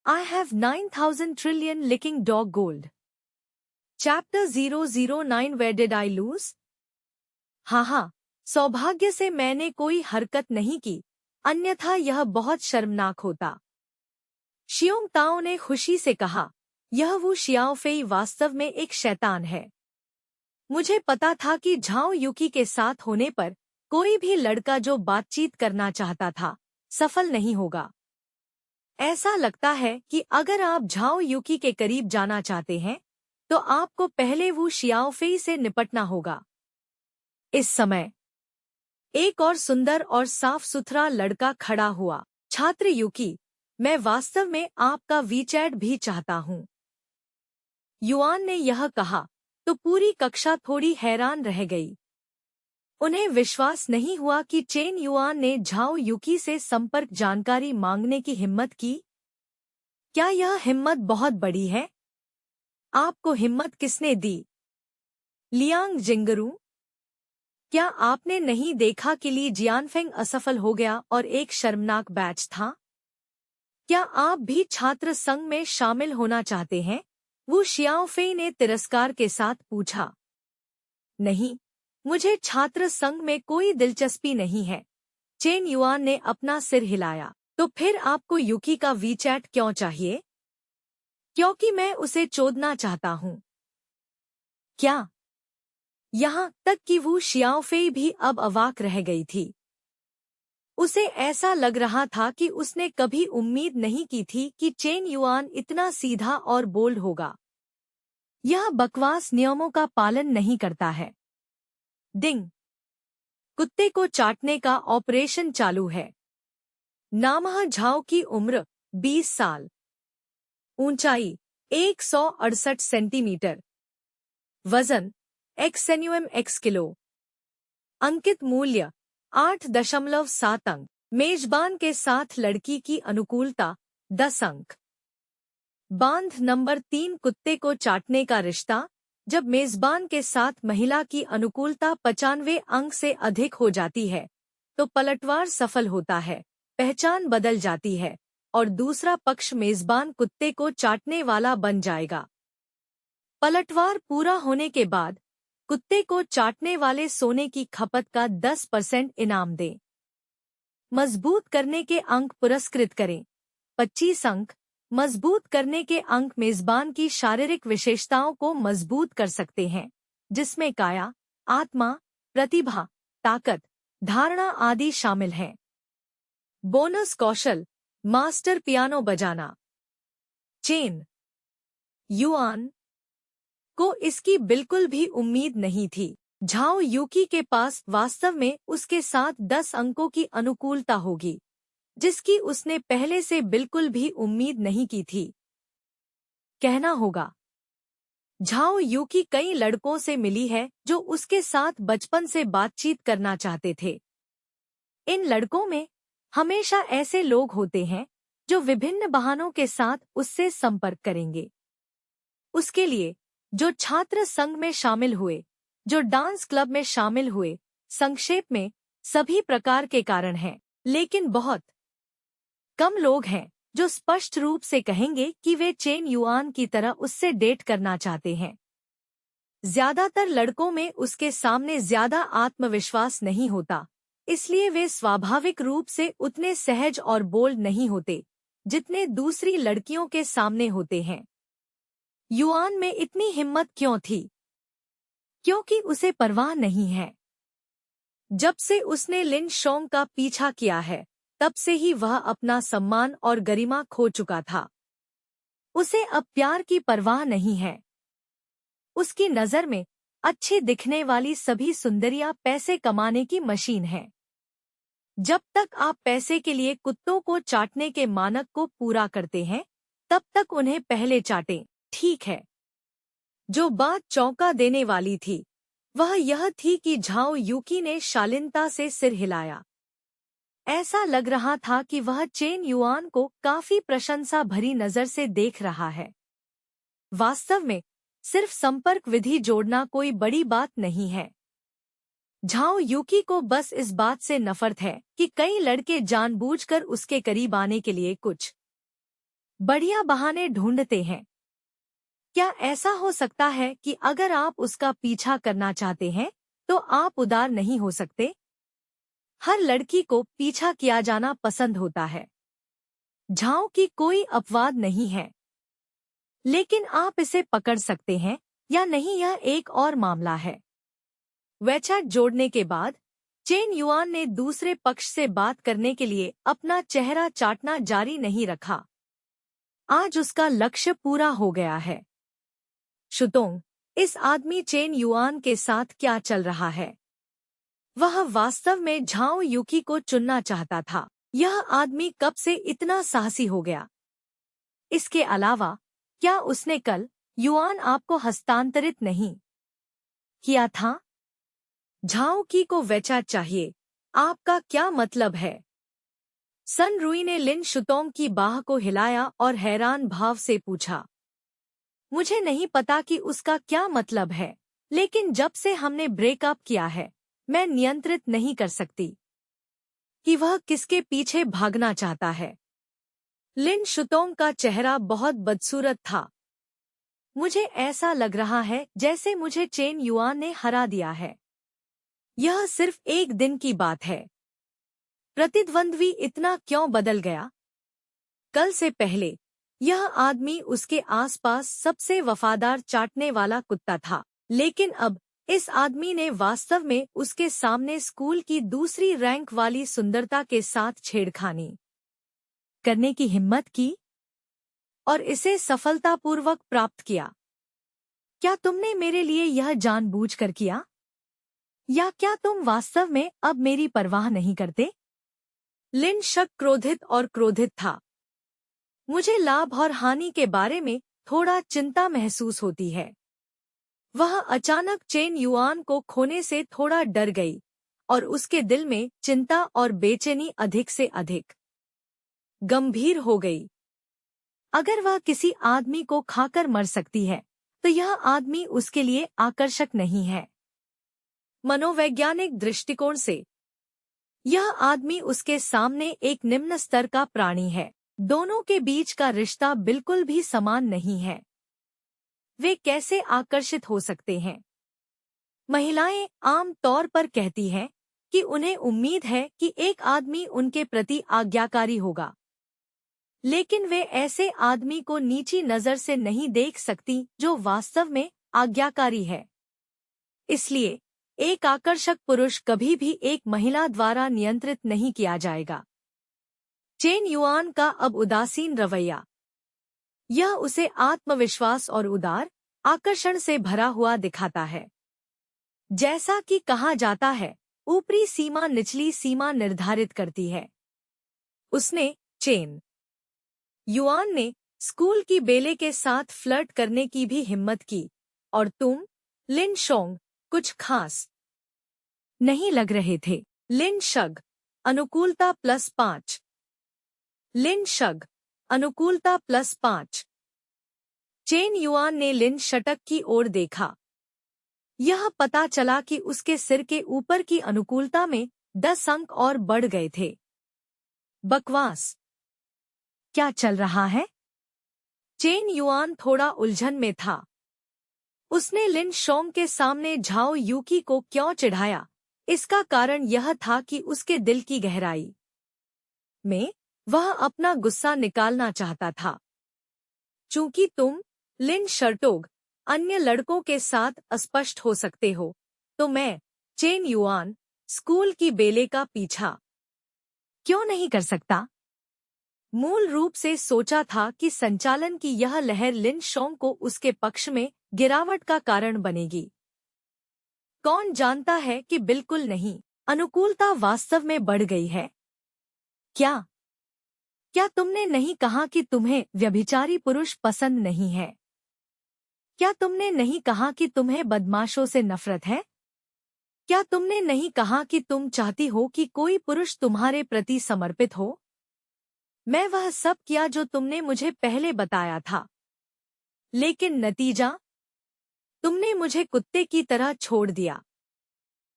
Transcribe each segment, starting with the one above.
I have 9,000 trillion licking dog gold. Chapter 009 Where did I lose? हाँ, सौभाग्य से मैंने कोई हरकत नहीं की, अन्यथा यह बहुत शर्मनाक होता। शियोंग ताओ ने खुशी से कहा, यह वू शियाओफेई वास्तव में एक शैतान है। मुझे पता था कि झाओ यूकी के साथ होने पर कोई भी लड़का जो बातचीत करना चाहता था, सफल नहीं होगा। ऐसा लगता है कि अगर आप झाओ यूकी के करीब जाना चाहते हैं, तो आपको पहले वू शियाओफेई से निपटना होगा। इस समय एक और सुंदर और साफ सुथरा लड़का खड़ा हुआ। छात्र यूकी, मैं वास्तव में आपका वीचैट भी चाहता हूँ। युआन ने यह कहा तो पूरी कक्षा थोड़ी हैरान रह गई। उन्हें विश्वास नहीं हुआ कि चेन युआन ने झाओ यूकी से संपर्क जानकारी मांगने की हिम्मत की। क्या यह हिम्मत बहुत बड़ी है? आपको हिम्मत किसने दी? लियांग जिंगरू? क्या आपने नहीं देखा कि ली जियानफेंग असफल हो गया और एक शर्मनाक बैच था? क्या आप भी छात्र संघ में शामिल होना चाहते हैं? वू शियाओफेई ने तिरस्कार के साथ पूछा। नहीं, मुझे छात्र संघ में कोई दिलचस्पी नहीं है। चेन युआन ने अपना सिर हिलाया। तो फिर आपको यूकी का वीचैट क्यों चाहिए? क्योंकि मैं उसे चोदना चाहता हूँ। क्या? यहाँ तक कि वू शियाओफेई भी अब अवाक रह गई थी। उसे ऐसा लग रहा था कि उसने कभी उम्मीद नहीं की थी कि चेन युआन इतना सीधा और बोल्ड होगा। यह बकवास नियमों का पालन नहीं करता है। डिंग! कुत्ते को चाटने का ऑपरेशन चालू है। नामह झाओ की उम्र 20 साल। ऊंचाई 168 सेंटीमीटर। वजन x किलो। अंकित मूल्य 8.7 अंक। मेजबान के साथ लड़की की अनुकूलता 10 अंक। बांध नंबर 3 कुत्ते को चाटने का रिश्ता। जब मेजबान के साथ महिला की अनुकूलता 95 अंक से अधिक हो जाती है, तो पलटवार सफल होता है, पहचान बदल जाती है और दूसरा पक्ष मेजबान कुत्ते को चाटने वाला बन जाएगा। पलटवार पूरा होने के बाद कुत्ते को चाटने वाले सोने की खपत का 10% इनाम दें। मजबूत करने के अंक पुरस्कृत करें। 25 अंक। मजबूत करने के अंक मेजबान की शारीरिक विशेषताओं को मजबूत कर सकते हैं, जिसमें काया, आत्मा, प्रतिभा, ताकत, धारणा आदि शामिल हैं। बोनस कौशल, मास्टर पियानो बजाना। चेन युआन को इसकी बिल्कुल भी उम्मीद नहीं थी। झाओ यूकी के पास वास्तव में उसके साथ 10 अंकों की अनुकूलता होगी, जिसकी उसने पहले से बिल्कुल भी उम्मीद नहीं की थी। कहना होगा, झाओ यूकी कई लड़कों से मिली है जो उसके साथ बचपन से बातचीत करना चाहते थे। इन लड़कों में हमेशा ऐसे लोग होते हैं जो विभिन्न बहानों के साथ उससे संपर्क करेंगे। उसके लिए जो छात्र संघ में शामिल हुए, जो डांस क्लब में शामिल हुए, संक्षेप में सभी प्रकार के कारण हैं, लेकिन बहुत कम लोग हैं जो स्पष्ट रूप से कहेंगे कि वे चेन युआन की तरह उससे डेट करना चाहते हैं। ज्यादातर लड़कों में उसके सामने ज्यादा आत्मविश्वास नहीं होता, इसलिए वे स्वाभाविक रूप से उतने सहज और बोल्ड नहीं होते जितने दूसरी लड़कियों के सामने होते हैं। युआन में इतनी हिम्मत क्यों थी? क्योंकि उसे परवाह नहीं है। जब से उसने लिन शोंग का पीछा किया है, तब से ही वह अपना सम्मान और गरिमा खो चुका था। उसे अब प्यार की परवाह नहीं है। उसकी नजर में अच्छी दिखने वाली सभी सुंदरियां पैसे कमाने की मशीन हैं। जब तक आप पैसे के लिए कुत्तों को चाटने के मानक को पूरा करते हैं, तब तक उन्हें पहले चाटें। ठीक है। जो बात चौंका देने वाली थी, वह यह थी कि झाओ यूकी ने शालीनता से सिर हिलाया। ऐसा लग रहा था कि वह चेन युआन को काफी प्रशंसा भरी नजर से देख रहा है। वास्तव में सिर्फ संपर्क विधि जोड़ना कोई बड़ी बात नहीं है। झाओ यूकी को बस इस बात से नफरत है कि कई लड़के जानबूझकर उसके करीब आने के लिए कुछ बढ़िया बहाने ढूंढते हैं। क्या ऐसा हो सकता है कि अगर आप उसका पीछा करना चाहते हैं तो आप उदार नहीं हो सकते? हर लड़की को पीछा किया जाना पसंद होता है। झाओ की कोई अपवाद नहीं है। लेकिन आप इसे पकड़ सकते हैं या नहीं, यह एक और मामला है। वेचाट जोड़ने के बाद चेन युआन ने दूसरे पक्ष से बात करने के लिए अपना चेहरा चाटना जारी नहीं रखा। आज उसका लक्ष्य पूरा हो गया है। शुतोंग, इस आदमी चेन युआन के साथ क्या चल रहा है? वह वास्तव में झाओ यूकी को चुनना चाहता था। यह आदमी कब से इतना साहसी हो गया? इसके अलावा क्या उसने कल युआन आपको हस्तांतरित नहीं किया था? झाओ की को वेचाट चाहिए, आपका क्या मतलब है? सन रुई ने लिन शुतोंग की बाह को हिलाया और हैरान भाव से पूछा। मुझे नहीं पता कि उसका क्या मतलब है, लेकिन जब से हमने ब्रेकअप किया है मैं नियंत्रित नहीं कर सकती कि वह किसके पीछे भागना चाहता है। लिन शुतोंग का चेहरा बहुत बदसूरत था। मुझे ऐसा लग रहा है जैसे मुझे चेन युआन ने हरा दिया है। यह सिर्फ एक दिन की बात है। प्रतिद्वंद्वी इतना क्यों बदल गया? कल से पहले यह आदमी उसके आसपास सबसे वफादार चाटने वाला कुत्ता था, लेकिन अब इस आदमी ने वास्तव में उसके सामने स्कूल की दूसरी रैंक वाली सुंदरता के साथ छेड़खानी करने की हिम्मत की और इसे सफलतापूर्वक प्राप्त किया। क्या तुमने मेरे लिए यह जानबूझकर किया, या क्या तुम वास्तव में अब मेरी परवाह नहीं करते? लिन शक क्रोधित और क्रोधित था। मुझे लाभ और हानि के बारे में थोड़ा चिंता महसूस होती है। वह अचानक चेन युआन को खोने से थोड़ा डर गई और उसके दिल में चिंता और बेचैनी अधिक से अधिक गंभीर हो गई। अगर वह किसी आदमी को खाकर मर सकती है तो यह आदमी उसके लिए आकर्षक नहीं है। मनोवैज्ञानिक दृष्टिकोण से यह आदमी उसके सामने एक निम्न स्तर का प्राणी है। दोनों के बीच का रिश्ता बिल्कुल भी समान नहीं है। वे कैसे आकर्षित हो सकते हैं? महिलाएं आम तौर पर कहती हैं कि उन्हें उम्मीद है कि एक आदमी उनके प्रति आज्ञाकारी होगा, लेकिन वे ऐसे आदमी को नीची नजर से नहीं देख सकती जो वास्तव में आज्ञाकारी है। इसलिए एक आकर्षक पुरुष कभी भी एक महिला द्वारा नियंत्रित नहीं किया जाएगा। चेन युआन का अब उदासीन रवैया, यह उसे आत्मविश्वास और उदार आकर्षण से भरा हुआ दिखाता है। जैसा कि कहा जाता है, ऊपरी सीमा निचली सीमा निर्धारित करती है। उसने चेन युआन ने स्कूल की बेले के साथ फ्लर्ट करने की भी हिम्मत की, और तुम लिन शोंग कुछ खास नहीं लग रहे थे। लिन शग, अनुकूलता +5। लिन शग, अनुकूलता +5। चेन युआन ने लिन शटक की ओर देखा। यह पता चला कि उसके सिर के ऊपर की अनुकूलता में 10 अंक और बढ़ गए थे। बकवास क्या चल रहा है? चेन युआन थोड़ा उलझन में था। उसने लिन शोंग के सामने झाओ यूकी को क्यों चिढ़ाया? इसका कारण यह था कि उसके दिल की गहराई में वह अपना गुस्सा निकालना चाहता था। चूंकि तुम लिन शर्टोग अन्य लड़कों के साथ अस्पष्ट हो सकते हो, तो मैं चेन युआन स्कूल की बेले का पीछा क्यों नहीं कर सकता? मूल रूप से सोचा था कि संचालन की यह लहर लिन शोंग को उसके पक्ष में गिरावट का कारण बनेगी। कौन जानता है कि बिल्कुल नहीं, अनुकूलता वास्तव में बढ़ गई है। क्या तुमने नहीं कहा कि तुम्हें व्यभिचारी पुरुष पसंद नहीं है? क्या तुमने नहीं कहा कि तुम्हें बदमाशों से नफरत है? क्या तुमने नहीं कहा कि तुम चाहती हो कि कोई पुरुष तुम्हारे प्रति समर्पित हो? मैं वह सब किया जो तुमने मुझे पहले बताया था, लेकिन नतीजा, तुमने मुझे कुत्ते की तरह छोड़ दिया।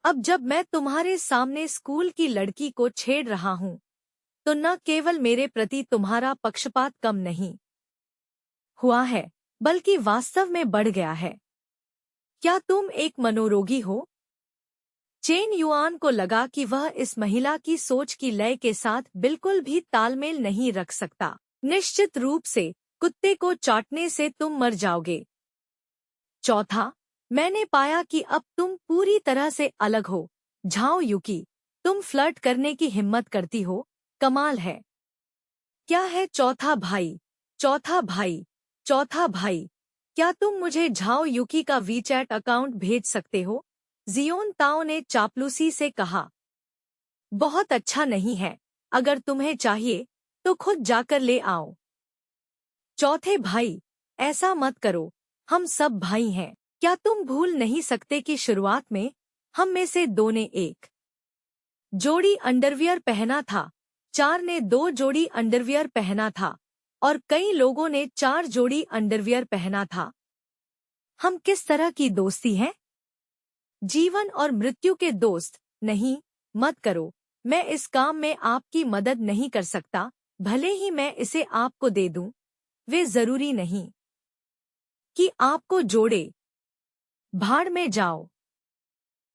अब जब मैं तुम्हारे सामने स्कूल की लड़की को छेड़ रहा हूँ, तो न केवल मेरे प्रति तुम्हारा पक्षपात कम नहीं, हुआ है, बल्कि वास्तव में बढ़ गया है। क्या तुम एक मनोरोगी हो? चेन युआन को लगा कि वह इस महिला की सोच की लय के साथ बिल्कुल भी तालमेल नहीं रख सकता। निश्चित रूप से कुत्ते को चाटने से तुम मर जाओगे। चौथा, मैंने पाया कि अब तुम पूरी तरह से अलग हो। झाओ युकी, तुम फ्लर्ट करने की हिम्मत करती हो, कमाल है। क्या है चौथा भाई? चौथा भाई, चौथा भाई, क्या तुम मुझे झाओ युकी का वीचैट अकाउंट भेज सकते हो? जियोन ताओ ने चापलूसी से कहा। बहुत अच्छा नहीं है, अगर तुम्हें चाहिए तो खुद जाकर ले आओ। चौथे भाई, ऐसा मत करो, हम सब भाई हैं। क्या तुम भूल नहीं सकते कि शुरुआत में हम में से दो ने एक जोड़ी अंडरवियर पहना था, 4 ने 2 जोड़ी अंडरवियर पहना था और कई लोगों ने 4 जोड़ी अंडरवियर पहना था। हम किस तरह की दोस्ती हैं? जीवन और मृत्यु के दोस्त। नहीं, मत करो। मैं इस काम में आपकी मदद नहीं कर सकता, भले ही मैं इसे आपको दे दूं। वे जरूरी नहीं कि आपको जोड़े। भाड़ में जाओ,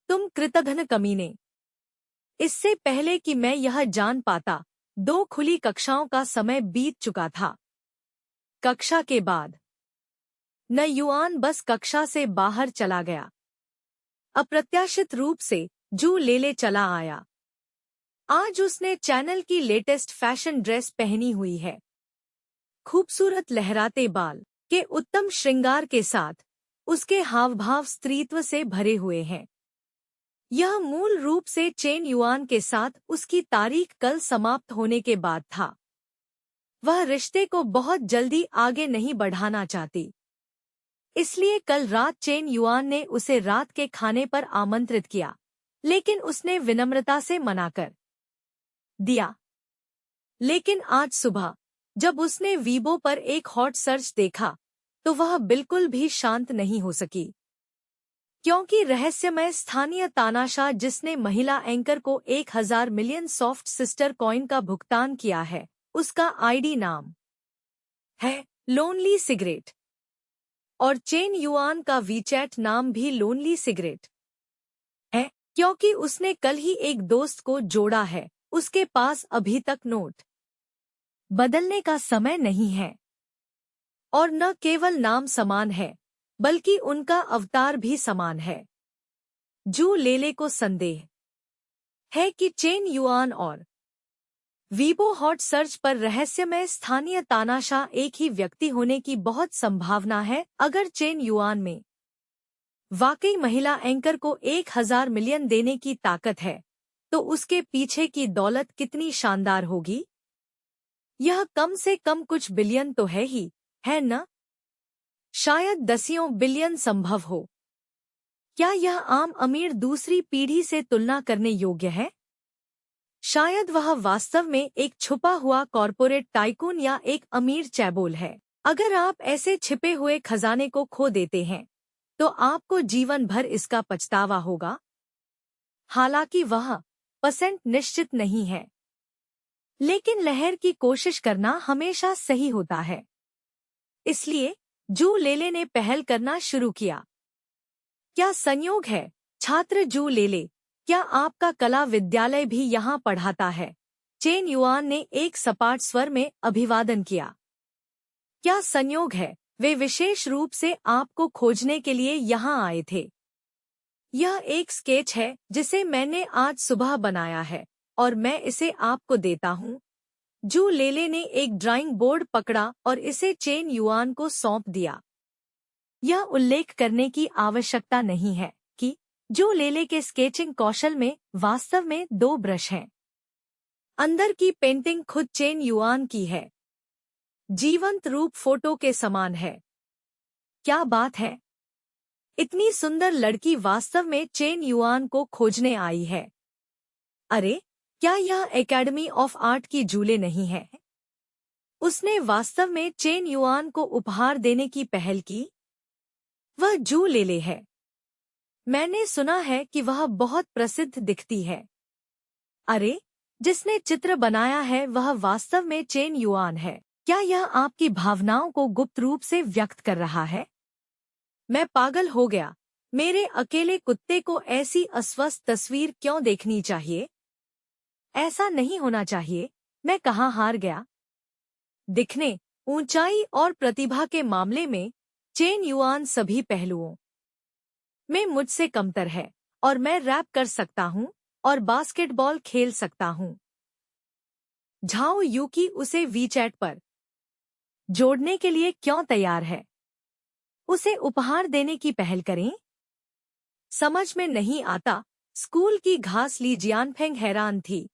तुम कृतघ्न कमीने। इससे पहले कि मैं यह जान पाता, 2 खुली कक्षाओं का समय बीत चुका था। कक्षा के बाद न युआन बस कक्षा से बाहर चला गया। अप्रत्याशित रूप से जू लेले चला आया। आज उसने चैनल की लेटेस्ट फैशन ड्रेस पहनी हुई है। खूबसूरत लहराते बाल के उत्तम श्रृंगार के साथ उसके हावभाव स्त्रीत्व से भरे हुए हैं। यह मूल रूप से चेन युआन के साथ उसकी तारीख कल समाप्त होने के बाद था। वह रिश्ते को बहुत जल्दी आगे नहीं बढ़ाना चाहती। इसलिए कल रात चेन युआन ने उसे रात के खाने पर आमंत्रित किया, लेकिन उसने विनम्रता से मना कर दिया। लेकिन आज सुबह जब उसने वीबो पर एक हॉट सर्च देखा, तो वह बिल्कुल भी शांत नहीं हो सकी, क्योंकि रहस्यमय स्थानीय तानाशाह जिसने महिला एंकर को 1000 मिलियन सॉफ्ट सिस्टर कॉइन का भुगतान किया है, उसका आईडी नाम है लोनली सिगरेट और चेन युआन का वीचैट नाम भी लोनली सिगरेट है, क्योंकि उसने कल ही एक दोस्त को जोड़ा है। उसके पास अभी तक नोट बदलने का समय नहीं है और न केवल नाम समान है, बल्कि उनका अवतार भी समान है। जू लेले को संदेह है कि चेन युआन और वीबो हॉट सर्च पर रहस्यमय स्थानीय तानाशाह एक ही व्यक्ति होने की बहुत संभावना है। अगर चेन युआन में वाकई महिला एंकर को 1000 मिलियन देने की ताकत है, तो उसके पीछे की दौलत कितनी शानदार होगी। यह कम से कम कुछ बिलियन तो है ही, है न? शायद दसियों बिलियन संभव हो। क्या यह आम अमीर दूसरी पीढ़ी से तुलना करने योग्य है? शायद वह वास्तव में एक छुपा हुआ कॉर्पोरेट टाइकून या एक अमीर चैबोल है। अगर आप ऐसे छिपे हुए खजाने को खो देते हैं, तो आपको जीवन भर इसका पछतावा होगा। हालांकि वह % निश्चित नहीं है, लेकिन लहर की कोशिश करना हमेशा सही होता है। इसलिए जू लेले ने पहल करना शुरू किया। क्या संयोग है, छात्र जू लेले, क्या आपका कला विद्यालय भी यहाँ पढ़ाता है? चेन युआन ने एक सपाट स्वर में अभिवादन किया। क्या संयोग है, वे विशेष रूप से आपको खोजने के लिए यहाँ आए थे। यह एक स्केच है जिसे मैंने आज सुबह बनाया है और मैं इसे आपको देता हूँ। जू लेले ने एक ड्राइंग बोर्ड पकड़ा और इसे चेन युआन को सौंप दिया। यह उल्लेख करने की आवश्यकता नहीं है कि जू लेले के स्केचिंग कौशल में वास्तव में 2 ब्रश हैं। अंदर की पेंटिंग खुद चेन युआन की है, जीवंत रूप फोटो के समान है। क्या बात है, इतनी सुंदर लड़की वास्तव में चेन युआन को खोजने आई है। अरे, क्या यह एकेडमी ऑफ आर्ट की जूले नहीं है? उसने वास्तव में चेन युआन को उपहार देने की पहल की। वह जू लेले है। मैंने सुना है कि वह बहुत प्रसिद्ध दिखती है। अरे, जिसने चित्र बनाया है वह वास्तव में चेन युआन है। क्या यह आपकी भावनाओं को गुप्त रूप से व्यक्त कर रहा है? मैं पागल हो गया। मेरे अकेले कुत्ते को ऐसी अस्वस्थ तस्वीर क्यों देखनी चाहिए? ऐसा नहीं होना चाहिए। मैं कहाँ हार गया? दिखने, ऊंचाई और प्रतिभा के मामले में चेन युआन सभी पहलुओं में मुझसे कमतर है और मैं रैप कर सकता हूँ और बास्केटबॉल खेल सकता हूँ। झाओ यूकी उसे वीचैट पर जोड़ने के लिए क्यों तैयार है? उसे उपहार देने की पहल करें। समझ में नहीं आता। स्कूल की घास ली जियानफेंग हैरान थी।